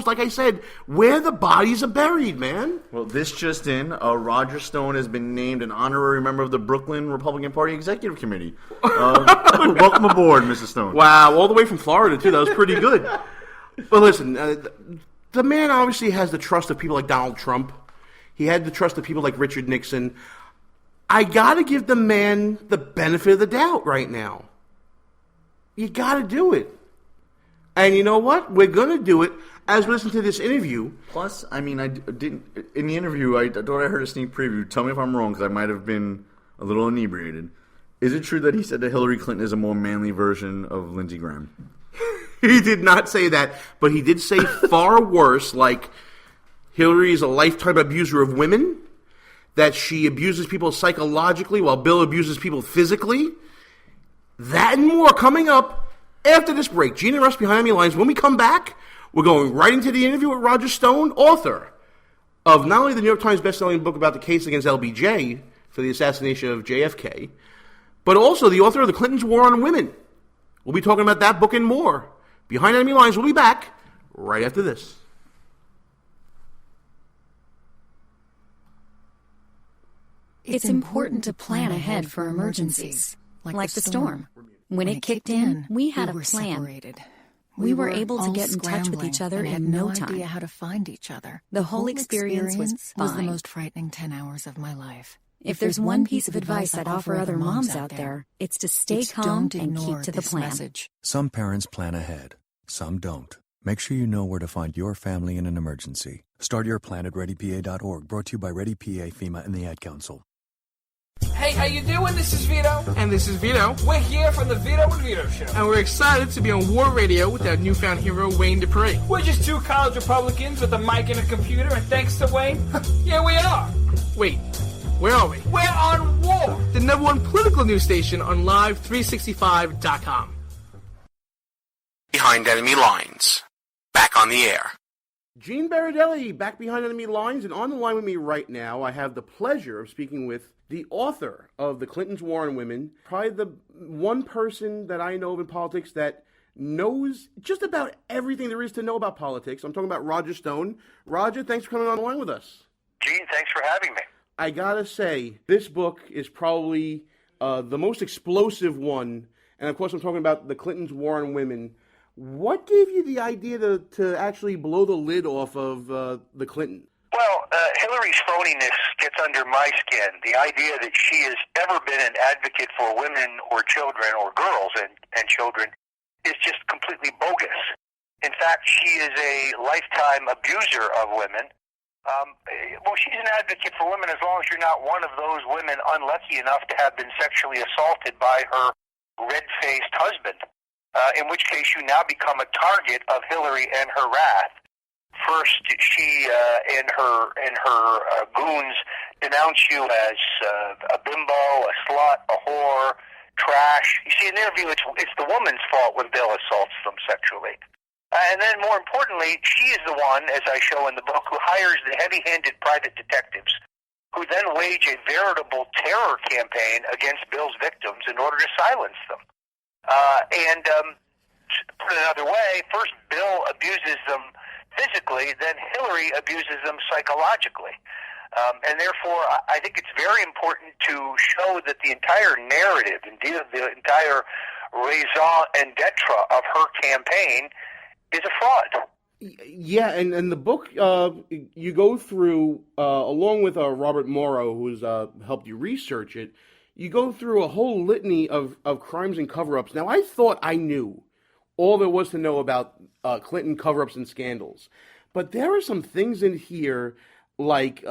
like I said, where the bodies are buried, man. Well, this just in, Roger Stone has been named an honorary member of the Brooklyn Republican Party Executive Committee. Welcome aboard, Mrs. Stone. Wow, all the way from Florida, too. That was pretty good. But listen, the man obviously has the trust of people like Donald Trump. He had the trust of people like Richard Nixon. I got to give the man the benefit of the doubt right now. You got to do it. And you know what? We're going to do it as we listen to this interview. Plus, I mean, I didn't in the interview, I thought I heard a sneak preview. Tell me if I'm wrong, because I might have been a little inebriated. Is it true that he said that Hillary Clinton is a more manly version of Lindsey Graham? He did not say that, but he did say far worse, like Hillary is a lifetime abuser of women, that she abuses people psychologically while Bill abuses people physically. That and more coming up after this break. Gene and Russ behind enemy lines. When we come back, we're going right into the interview with Roger Stone, author of not only the New York Times bestselling book about the case against LBJ for the assassination of JFK, but also the author of The Clintons' War on Women. We'll be talking about that book and more. Behind enemy lines, we'll be back right after this. It's important to plan ahead for emergencies, like the storm. When it kicked in, we had a plan. Separated. We were able to get in touch with each other in no time. Idea how to find each other. The whole experience was fine. The most frightening 10 hours of my life. If there's one piece of advice I'd offer other moms out there, it's to stay calm and keep to the plan. Message. Some parents plan ahead, some don't. Make sure you know where to find your family in an emergency. Start your plan at ReadyPA.org, brought to you by ReadyPA, FEMA, and the Ad Council. Hey, how you doing? This is Vito. And this is Vito. We're here from the Vito and Vito Show. And we're excited to be on War Radio with our newfound hero, Wayne Dupree. We're just two college Republicans with a mic and a computer, and thanks to Wayne, here we are. Wait, where are we? We're on War. The #1 political news station on Live365.com. Behind enemy lines. Back on the air. Gene Baradelli, back behind enemy lines, and on the line with me right now, I have the pleasure of speaking with the author of The Clintons' War on Women, probably the one person that I know of in politics that knows just about everything there is to know about politics. I'm talking about Roger Stone. Roger, thanks for coming on the line with us. Gene, thanks for having me. I gotta say, this book is probably the most explosive one, and of course I'm talking about The Clintons' War on Women. What gave you the idea to actually blow the lid off of the Clintons? Well, Hillary's phoniness gets under my skin. The idea that she has ever been an advocate for women or children or girls and children is just completely bogus. In fact, she is a lifetime abuser of women. Well, she's an advocate for women as long as you're not one of those women unlucky enough to have been sexually assaulted by her red-faced husband, in which case you now become a target of Hillary and her wrath. First, she and her goons denounce you as a bimbo, a slut, a whore, trash. You see, in the interview, it's the woman's fault when Bill assaults them sexually. And then, more importantly, she is the one, as I show in the book, who hires the heavy-handed private detectives, who then wage a veritable terror campaign against Bill's victims in order to silence them. Put it another way, first Bill abuses them physically, then Hillary abuses them psychologically. And therefore, I think it's very important to show that the entire narrative, indeed the entire raison d'etre of her campaign is a fraud. Yeah, and the book, you go through, along with Robert Morrow, who's helped you research it, you go through a whole litany of crimes and cover-ups. Now, I thought I knew all there was to know about Clinton cover-ups and scandals. But there are some things in here like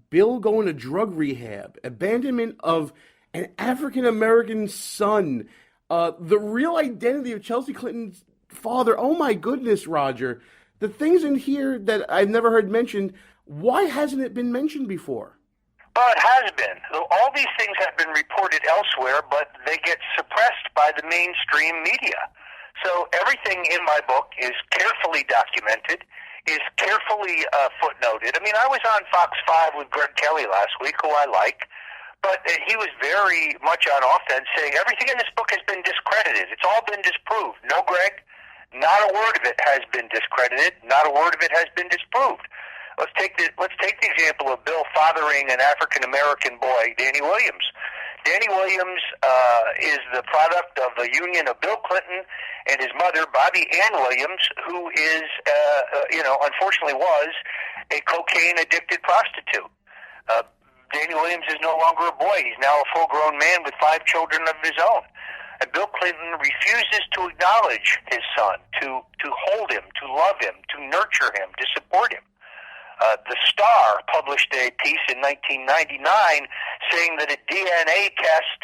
Bill going to drug rehab, abandonment of an African-American son, the real identity of Chelsea Clinton's father. Oh, my goodness, Roger. The things in here that I've never heard mentioned, why hasn't it been mentioned before? Well, it has been. All these things have been reported elsewhere, but they get suppressed by the mainstream media. So everything in my book is carefully documented, is carefully footnoted. I mean, I was on Fox 5 with Greg Kelly last week, who I like, but he was very much on offense, saying everything in this book has been discredited. It's all been disproved. No, Greg, Not a word of it has been discredited. Not a word of it has been disproved. Let's take the example of Bill fathering an African American boy, Danny Williams. Danny Williams is the product of a union of Bill Clinton and his mother, Bobby Ann Williams, who is, unfortunately was a cocaine-addicted prostitute. Danny Williams is no longer a boy. He's now a full-grown man with 5 children of his own. And Bill Clinton refuses to acknowledge his son, to hold him, to love him, to nurture him, to support him. The Star published a piece in 1999 saying that a DNA test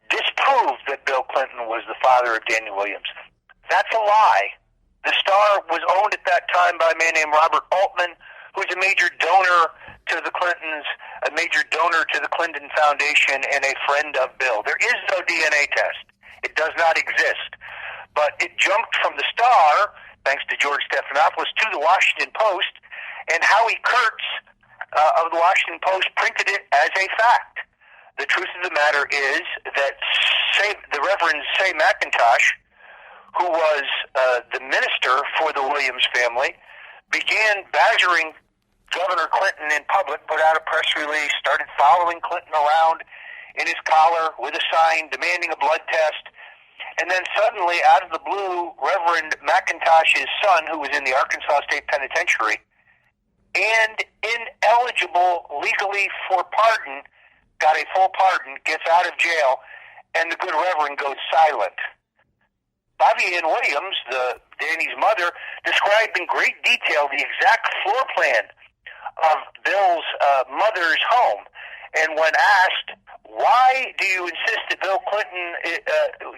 disproved that Bill Clinton was the father of Danny Williams. That's a lie. The Star was owned at that time by a man named Robert Altman, who's a major donor to the Clintons, a major donor to the Clinton Foundation, and a friend of Bill. There is no DNA test. It does not exist. But it jumped from the Star, thanks to George Stephanopoulos, to the Washington Post, and Howie Kurtz of the Washington Post printed it as a fact. The truth of the matter is that the Reverend Say McIntosh, who was the minister for the Williams family, began badgering Governor Clinton in public, put out a press release, started following Clinton around in his collar with a sign demanding a blood test. And then suddenly, out of the blue, Reverend McIntosh's son, who was in the Arkansas State Penitentiary, and ineligible legally for pardon, got a full pardon, gets out of jail, and the good Reverend goes silent. Bobby Ann Williams, Danny's mother, described in great detail the exact floor plan of Bill's mother's home. And when asked, why do you insist that Bill Clinton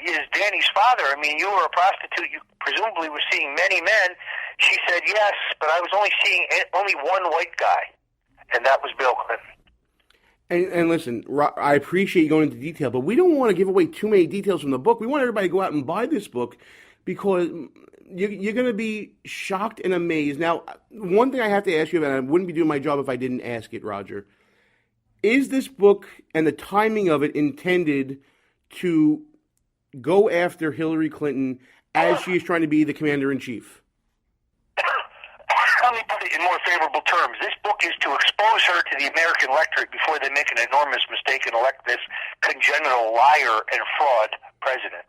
is Danny's father? I mean, you were a prostitute. You presumably were seeing many men. She said, yes, but I was only seeing only one white guy, and that was Bill Clinton. And listen, I appreciate you going into detail, but we don't want to give away too many details from the book. We want everybody to go out and buy this book because you're going to be shocked and amazed. Now, one thing I have to ask you, and I wouldn't be doing my job if I didn't ask it, Roger. Is this book and the timing of it intended to go after Hillary Clinton as she is trying to be the commander-in-chief? Let me put it in more favorable terms. This book is to expose her to the American electorate before they make an enormous mistake and elect this congenital liar and fraud president.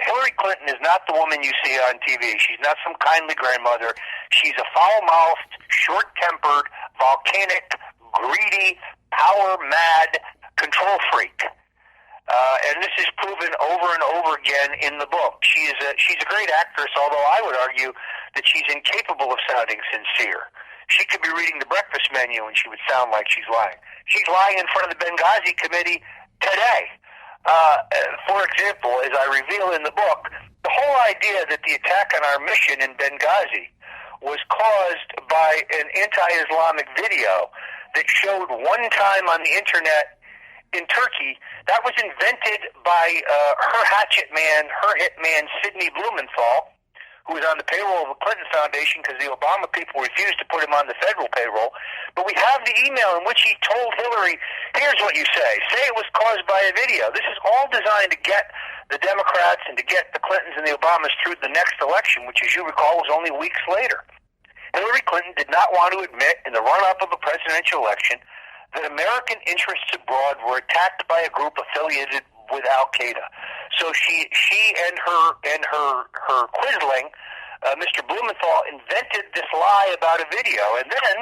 Hillary Clinton is not the woman you see on TV. She's not some kindly grandmother. She's a foul-mouthed, short-tempered, volcanic, greedy, power-mad control freak. And this is proven over and over again in the book. She's a great actress, although I would argue that she's incapable of sounding sincere. She could be reading the breakfast menu and she would sound like she's lying. She's lying in front of the Benghazi Committee today. For example, as I reveal in the book, the whole idea that the attack on our mission in Benghazi was caused by an anti-Islamic video that showed one time on the internet in Turkey, that was invented by her hatchet man, her hitman, Sidney Blumenthal, who was on the payroll of the Clinton Foundation because the Obama people refused to put him on the federal payroll. But we have the email in which he told Hillary, here's what you say. Say it was caused by a video. This is all designed to get the Democrats and to get the Clintons and the Obamas through the next election, which, as you recall, was only weeks later. Hillary Clinton did not want to admit in the run-up of a presidential election that American interests abroad were attacked by a group affiliated with Al-Qaeda. So she and her quisling, Mr. Blumenthal, invented this lie about a video. And then,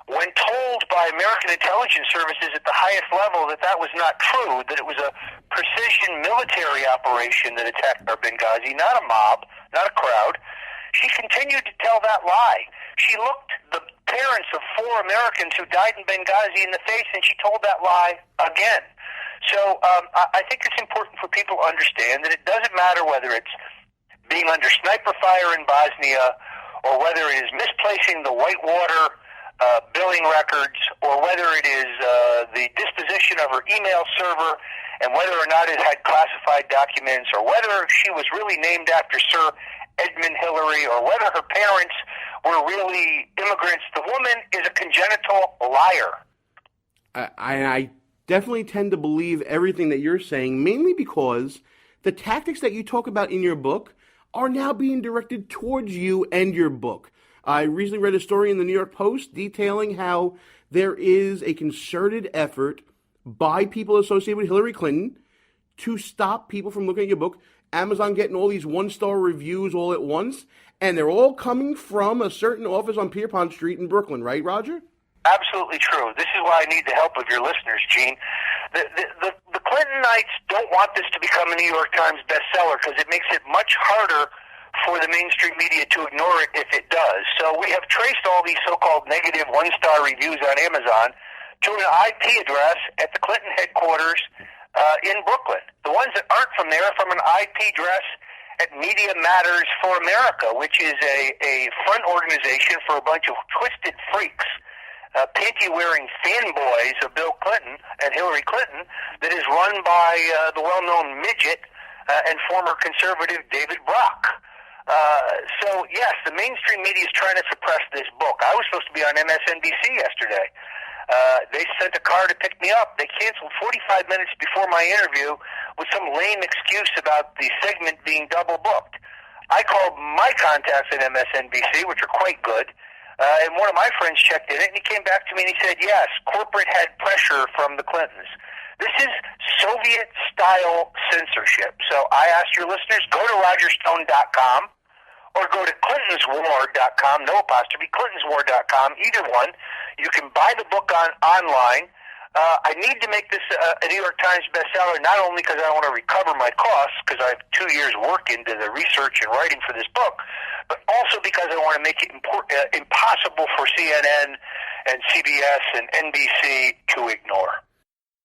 when told by American intelligence services at the highest level that was not true, that it was a precision military operation that attacked our Benghazi, not a mob, not a crowd, she continued to tell that lie. She looked the parents of 4 Americans who died in Benghazi in the face, and she told that lie again. So I think it's important for people to understand that it doesn't matter whether it's being under sniper fire in Bosnia, or whether it is misplacing the Whitewater billing records, or whether it is the disposition of her email server, and whether or not it had classified documents, or whether she was really named after Sir Edmund Hillary, or whether her parents were really immigrants. The woman is a congenital liar. I definitely tend to believe everything that you're saying, mainly because the tactics that you talk about in your book are now being directed towards you and your book. I recently read a story in the New York Post detailing how there is a concerted effort by people associated with Hillary Clinton to stop people from looking at your book. Amazon getting all these one-star reviews all at once, and they're all coming from a certain office on Pierpont Street in Brooklyn, right, Roger? Absolutely true. This is why I need the help of your listeners, Gene. The Clintonites don't want this to become a New York Times bestseller because it makes it much harder for the mainstream media to ignore it if it does. So we have traced all these so-called negative one-star reviews on Amazon to an IP address at the Clinton headquarters in Brooklyn. The ones that aren't from there are from an IP address at Media Matters for America, which is a front organization for a bunch of twisted freaks, panty-wearing fanboys of Bill Clinton and Hillary Clinton, that is run by the well-known midget and former conservative David Brock. So, yes, the mainstream media is trying to suppress this book. I was supposed to be on MSNBC yesterday. They sent a car to pick me up. They canceled 45 minutes before my interview with some lame excuse about the segment being double booked. I called my contacts at MSNBC, which are quite good, and one of my friends checked in it, and he came back to me and he said, yes, corporate had pressure from the Clintons. This is Soviet-style censorship. So I asked your listeners, go to rogerstone.com or go to clintonswar.com, no apostrophe, clintonswar.com, either one. You can buy the book online. I need to make this a New York Times bestseller, not only because I want to recover my costs, because I have 2 years' work into the research and writing for this book, but also because I want to make it impossible for CNN and CBS and NBC to ignore.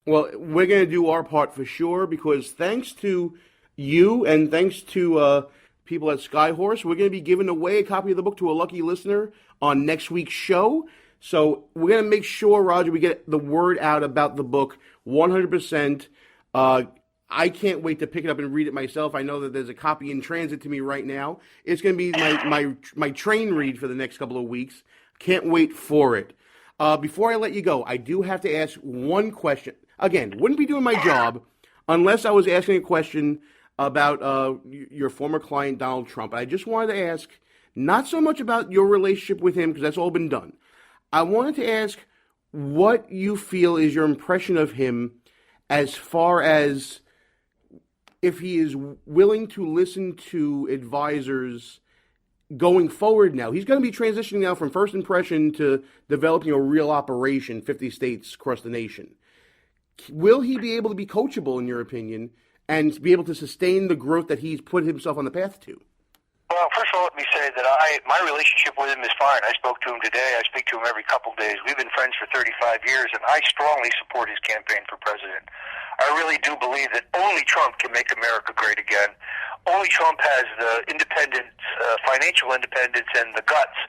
Well, we're going to do our part for sure, because thanks to you and thanks to people at Skyhorse, we're going to be giving away a copy of the book to a lucky listener on next week's show. So we're going to make sure, Roger, we get the word out about the book 100%. I can't wait to pick it up and read it myself. I know that there's a copy in transit to me right now. It's going to be my train read for the next couple of weeks. Can't wait for it. Before I let you go, I do have to ask one question. Again, wouldn't be doing my job unless I was asking a question about your former client, Donald Trump. I just wanted to ask, not so much about your relationship with him, because that's all been done. I wanted to ask what you feel is your impression of him as far as if he is willing to listen to advisors going forward now. He's going to be transitioning now from first impression to developing a real operation, 50 states across the nation. Will he be able to be coachable, in your opinion, and be able to sustain the growth that he's put himself on the path to? Well, first of all, let me say that my relationship with him is fine. I spoke to him today. I speak to him every couple of days. We've been friends for 35 years, and I strongly support his campaign for president. I really do believe that only Trump can make America great again. Only Trump has the independence, financial independence, and the guts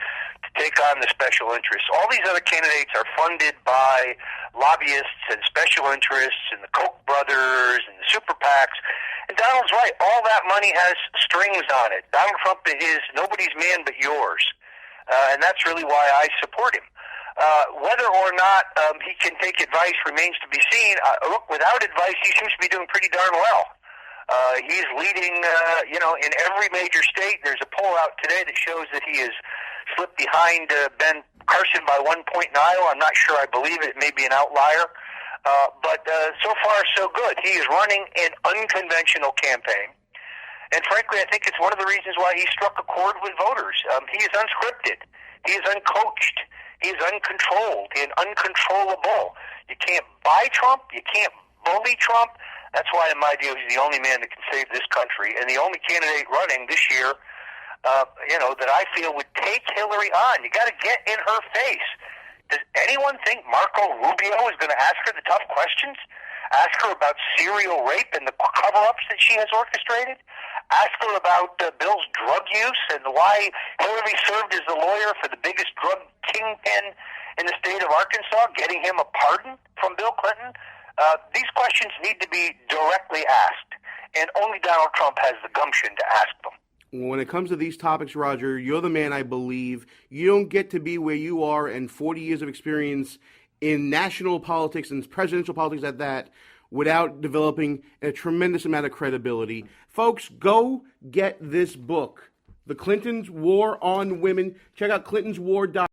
to take on the special interests. All these other candidates are funded by lobbyists and special interests and the Koch brothers and the super PACs. And Donald's right. All that money has strings on it. Donald Trump is nobody's man but yours. And that's really why I support him. Whether or not he can take advice remains to be seen. Look, without advice, he seems to be doing pretty darn well. He's leading, in every major state. There's a poll out today that shows that he has slipped behind Ben Carson by 1 point in Iowa. I'm not sure I believe it. It may be an outlier. But so far, so good. He is running an unconventional campaign. And frankly, I think it's one of the reasons why he struck a chord with voters. He is unscripted. He is uncoached. He is uncontrolled and uncontrollable. You can't buy Trump. You can't bully Trump. That's why, in my view, he's the only man that can save this country and the only candidate running this year, that I feel would take Hillary on. You got to get in her face. Does anyone think Marco Rubio is going to ask her the tough questions? Ask her about serial rape and the cover-ups that she has orchestrated? Ask her about Bill's drug use and why Hillary served as the lawyer for the biggest drug kingpin in the state of Arkansas, getting him a pardon from Bill Clinton? These questions need to be directly asked, and only Donald Trump has the gumption to ask them. When it comes to these topics, Roger, you're the man I believe. You don't get to be where you are and 40 years of experience in national politics and presidential politics at that without developing a tremendous amount of credibility. Folks, go get this book, The Clintons' War on Women. Check out clintonswar.com.